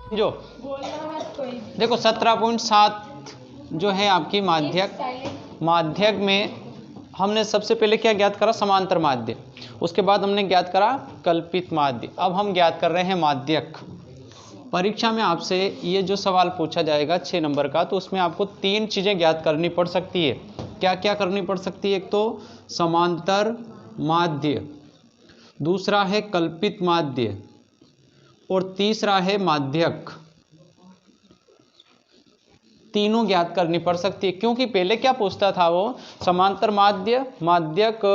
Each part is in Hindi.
जो देखो 17.7 जो है आपकी माध्यक, माध्यक में हमने सबसे पहले क्या ज्ञात करा, समांतर माध्य, उसके बाद हमने ज्ञात करा कल्पित माध्य, अब हम ज्ञात कर रहे हैं माध्यक। परीक्षा में आपसे ये जो सवाल पूछा जाएगा 6 नंबर का, तो उसमें आपको 3 चीज़ें ज्ञात करनी पड़ सकती है। क्या क्या करनी पड़ सकती है? एक तो समांतर माध्य, दूसरा है कल्पित माध्य और तीसरा है माध्यक। तीनों ज्ञात करनी पड़ सकती है, क्योंकि पहले क्या पूछता था वो, समांतर माध्य, माध्यक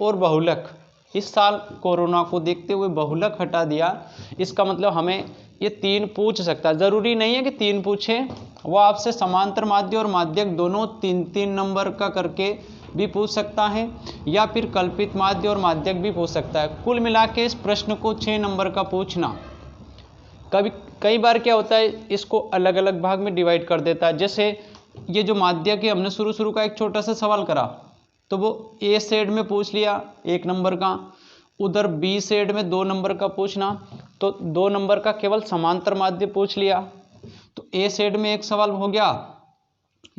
और बहुलक। इस साल कोरोना को देखते हुए बहुलक हटा दिया, इसका मतलब हमें ये 3 पूछ सकता है। ज़रूरी नहीं है कि 3 पूछे, वो आपसे समांतर माध्य और माध्यक दोनों 3-3 नंबर का करके भी पूछ सकता है, या फिर कल्पित माध्य और माध्यक भी पूछ सकता है। कुल मिला के इस प्रश्न को 6 नंबर का पूछना। कई बार क्या होता है, इसको अलग अलग भाग में डिवाइड कर देता है। जैसे ये जो माध्यक है, हमने शुरू का एक छोटा सा सवाल करा, तो वो ए सेड में पूछ लिया 1 नंबर का, उधर बी सेड में 2 नंबर का पूछना, तो 2 नंबर का केवल समांतर माध्य पूछ लिया, तो ए सेड में एक सवाल हो गया,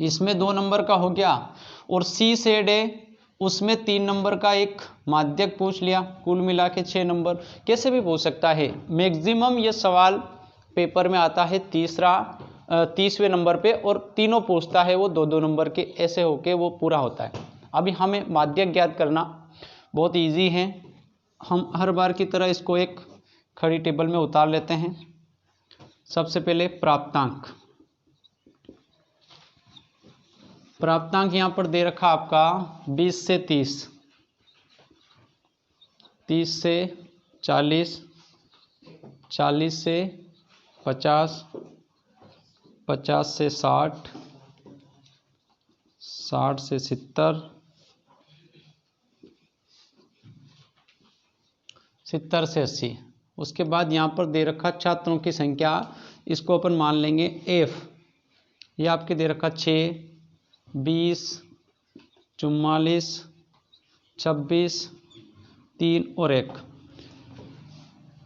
इसमें 2 नंबर का हो गया, और सी सेड है उसमें 3 नंबर का एक माध्यक पूछ लिया, कुल मिला के 6 नंबर। कैसे भी पूछ सकता है। मैक्सिमम ये सवाल पेपर में आता है 30वें नंबर पे, और तीनों पूछता है वो 2-2 नंबर के, ऐसे होके वो पूरा होता है। अभी हमें माध्यक ज्ञात करना बहुत इजी है। हम हर बार की तरह इसको एक खड़ी टेबल में उतार लेते हैं। सबसे पहले प्राप्तांक। प्राप्तांक यहाँ पर दे रखा आपका 20 से 30, 30 से 40, 40 से 50, 50 से 60, 60 से 70, 70 से 80। उसके बाद यहाँ पर दे रखा छात्रों की संख्या, इसको अपन मान लेंगे F। ये आपके दे रखा 6, 20, 44, 26, 3 और 1।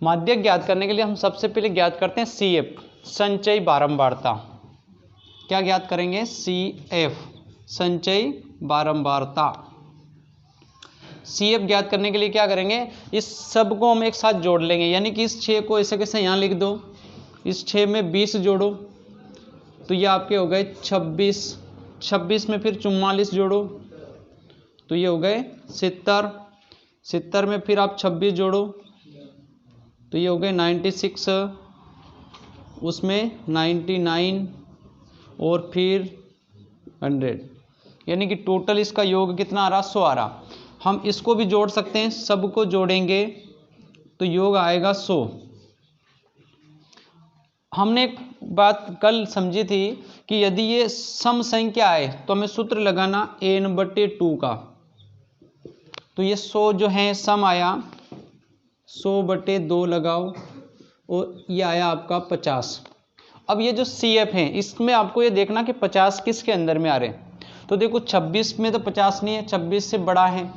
माध्यक ज्ञात करने के लिए हम सबसे पहले ज्ञात करते हैं CF, संचयी बारंबारता। क्या ज्ञात करेंगे? CF, संचयी बारंबारता। CF ज्ञात करने के लिए क्या करेंगे, इस सब को हम एक साथ जोड़ लेंगे, यानी कि इस 6 को ऐसे कैसे यहाँ लिख दो, इस 6 में 20 जोड़ो तो ये आपके हो गए 26, 26 में फिर 44 जोड़ो तो ये हो गए 70, 70 में फिर आप 26 जोड़ो तो ये हो गए 96, उसमें 99 और फिर 100, यानी कि टोटल इसका योग कितना आ रहा? 100 आ रहा। हम इसको भी जोड़ सकते हैं, सबको जोड़ेंगे तो योग आएगा 100। हमने एक बात कल समझी थी कि यदि ये सम संख्या है तो हमें सूत्र लगाना n/2 का, तो ये 100 जो है सम आया, 100/2 लगाओ और ये आया आपका 50। अब ये जो CF है इसमें आपको ये देखना कि 50 किसके अंदर में आ रहे हैं, तो देखो 26 में तो 50 नहीं है, 26 से बड़ा है,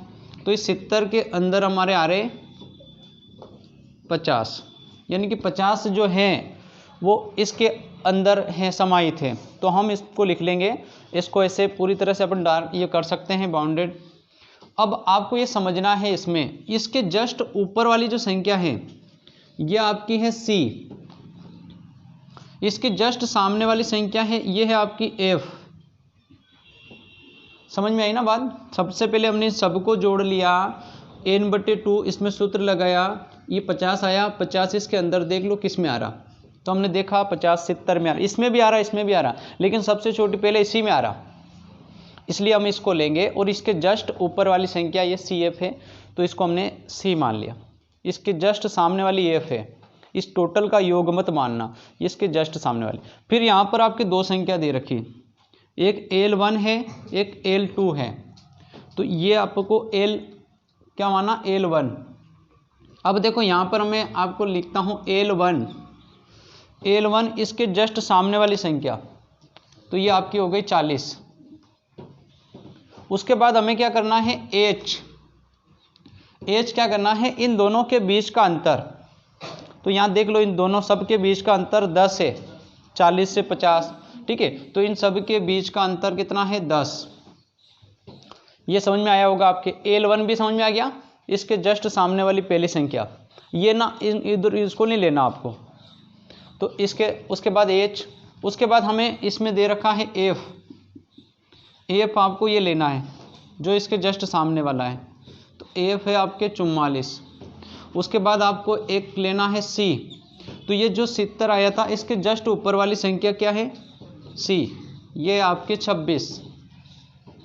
तो इस 70 के अंदर हमारे आ रहे 50, यानी कि 50 जो है वो इसके अंदर है, समाहित है। तो हम इसको लिख लेंगे, इसको ऐसे पूरी तरह से अपन ये कर सकते हैं बाउंडेड। अब आपको ये समझना है, इसमें इसके जस्ट ऊपर वाली जो संख्या है ये आपकी है C, इसके जस्ट सामने वाली संख्या है ये है आपकी F। समझ में आई ना बात? सबसे पहले हमने सबको जोड़ लिया, n/2 इसमें सूत्र लगाया, ये 50 आया, 50 इसके अंदर देख लो किस में आ रहा, तो हमने देखा 50 70 में आ रहा, इसमें भी आ रहा, इसमें भी आ रहा, लेकिन सबसे छोटी पहले इसी में आ रहा, इसलिए हम इसको लेंगे। और इसके जस्ट ऊपर वाली संख्या ये CF है तो इसको हमने C मान लिया। इसके जस्ट सामने वाली F है, इस टोटल का योग मत मानना, इसके जस्ट सामने वाली। फिर यहाँ पर आपकी 2 संख्या दे रखी, एक L1 है एक L2 है, तो ये आपको L क्या माना? L1। अब देखो यहाँ पर मैं आपको लिखता हूँ L1, L1 इसके जस्ट सामने वाली संख्या, तो ये आपकी हो गई 40। उसके बाद हमें क्या करना है? H क्या करना है? इन दोनों के बीच का अंतर, तो यहाँ देख लो इन दोनों सब के बीच का अंतर 10 है, 40 से 50, ठीक है। तो इन सब के बीच का अंतर कितना है 10। ये समझ में आया होगा आपके। L1 भी समझ में आ गया, इसके जस्ट सामने वाली पहली संख्या, ये ना इधर इसको नहीं लेना आपको। तो इसके उसके बाद H, उसके बाद हमें इसमें दे रखा है F आपको ये लेना है जो इसके जस्ट सामने वाला है। तो F है आपके 44। उसके बाद आपको एक लेना है C, तो ये जो 70 आया था इसके जस्ट ऊपर वाली संख्या क्या है C, ये आपके 26।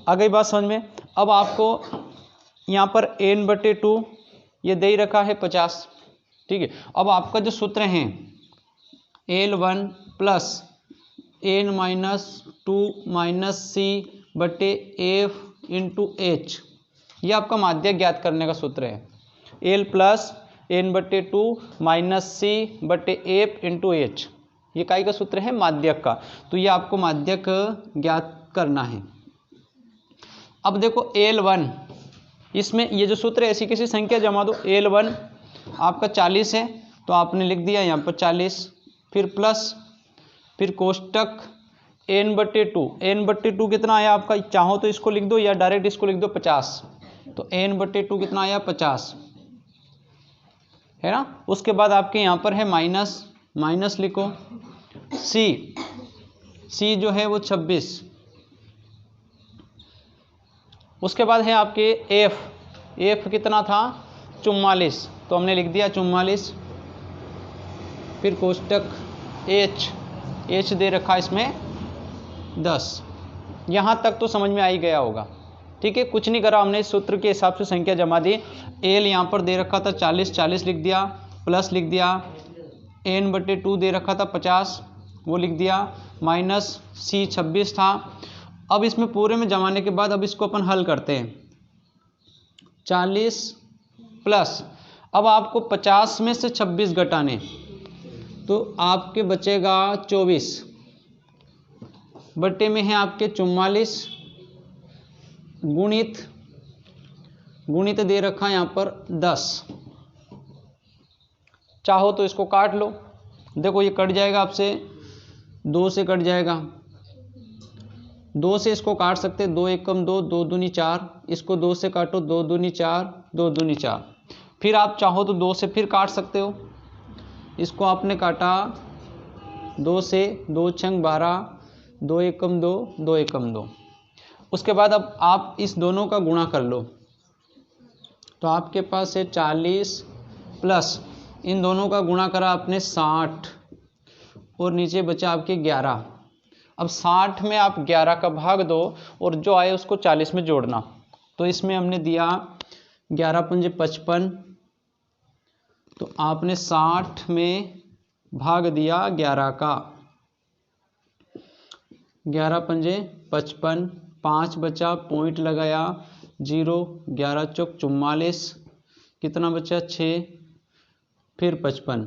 आ गई बात समझ में। अब आपको यहाँ पर n/2 ये दे ही रखा है 50, ठीक है। अब आपका जो सूत्र है L1 plus n-2 minus C/F into H, ये आपका माध्यक ज्ञात करने का सूत्र है। L plus n/2 minus C/F into H, ये काई का सूत्र है माध्यक का। तो ये आपको माध्यक ज्ञात करना है। अब देखो L1, इसमें ये जो सूत्र है ऐसी किसी संख्या जमा दो। L1 आपका 40 है तो आपने लिख दिया यहाँ पर 40, फिर प्लस, फिर कोष्टक n/2 कितना आया आपका, चाहो तो इसको लिख दो या डायरेक्ट इसको लिख दो 50। तो n/2 कितना आया 50 है ना। उसके बाद आपके यहाँ पर है माइनस लिखो, C जो है वो 26। उसके बाद है आपके F कितना था 44, तो हमने लिख दिया 44। फिर कोष्टक H दे रखा इसमें 10। यहाँ तक तो समझ में आ ही गया होगा, ठीक है। कुछ नहीं करा हमने, इस सूत्र के हिसाब से संख्या जमा दी। L यहाँ पर दे रखा था 40 लिख दिया, प्लस लिख दिया, n/2 दे रखा था 50 वो लिख दिया, माइनस C 26 था। अब इसमें पूरे में जमाने के बाद अब इसको अपन हल करते हैं। 40 प्लस, अब आपको 50 में से 26 घटाने, तो आपके बचेगा 24, बट्टे में है आपके 44, गुणित दे रखा है यहाँ पर 10। चाहो तो इसको काट लो, देखो ये कट जाएगा आपसे, 2 से कट जाएगा, 2 से इसको काट सकते, 2 एकम 2, 2 दूनी 4, इसको 2 से काटो, 2 दूनी 4, 2 दूनी 4। फिर आप चाहो तो 2 से फिर काट सकते हो, इसको आपने काटा 2 से, 2 छंग 12, 2 एकम 2, 2 एकम 2। उसके बाद अब आप इस दोनों का गुणा कर लो, तो आपके पास है 40 प्लस इन दोनों का गुणा करा आपने 60, और नीचे बचा आपके 11। अब 60 में आप 11 का भाग दो और जो आए उसको 40 में जोड़ना। तो इसमें हमने दिया 11 पंजे 55, तो आपने 60 में भाग दिया 11 का, 11 पंजे 55, 5 बचा, पॉइंट लगाया 0, 11 चौक 44, कितना बचा 6, फिर 55,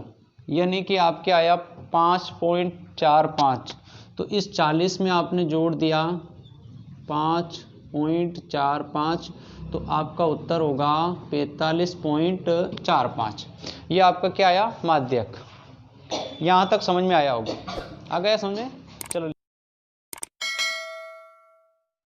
यानी कि आपके आया 5.45। तो इस 40 में आपने जोड़ दिया 5.45, तो आपका उत्तर होगा 45.45। ये आपका क्या आया माध्यक। यहाँ तक समझ में आया होगा, आ गया समझे।